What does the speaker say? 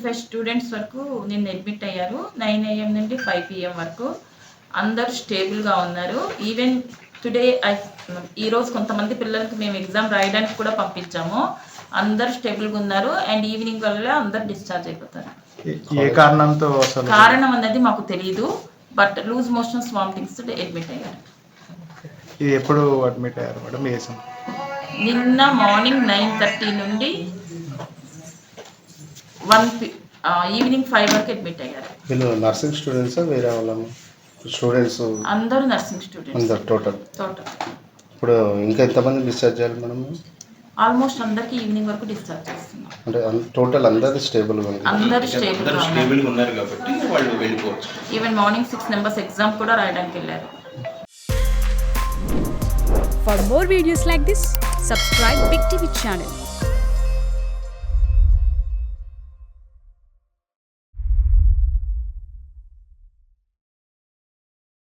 25 students వరకు నిన్న admit అయ్యారు. 9 AM నుండి 5 PM వరకు అందరూ స్టేబుల్గా ఉన్నారు. ఈవెన్ టుడే ఈరోజు కొంతమంది పిల్లలకి మేము ఎగ్జామ్ రాయడానికి కూడా పంపించాము. అందరు స్టేబుల్గా ఉన్నారు. అండ్ ఈవినింగ్ వల్ల అందరు డిశ్చార్జ్ అయిపోతారు. ఏ కారణంతో అసలు కారణం అనేది మాకు తెలియదు. But loose motions, vomitings admit అయ్యారు. ఇది ఎప్పుడు అడ్మిట్ అయ్యారు మేడం? నిన్న మార్నింగ్ 9:30 నుండి ఈవినింగ్ 5 వరకు అడ్మిట్ అయ్యారు. వీళ్ళు నర్సింగ్ స్టూడెంట్సా వేరే వాళ్ళ స్టూడెంట్స్? అందరూ నర్సింగ్ స్టూడెంట్స్ అందరు టోటల్. ఇప్పుడు ఇంకా ఎంతమంది డిశ్చార్జ్ చేయాలి మేడం? ఆల్మోస్ట్ అందరికి ఈవినింగ్ వరకు డిశ్చార్జ్ చేస్తున్నాం. అంటే టోటల్ అందరూ స్టేబుల్గా ఉంది. అందరూ స్టేబుల్గా ఉన్నారు కాబట్టి వాళ్ళు వెళ్ళిపోవచ్చు. ఈవెన్ మార్నింగ్ 6 members ఎగ్జామ్ కూడా రాయడానికి వెళ్ళారు. For more videos like this, subscribe Big TV channel.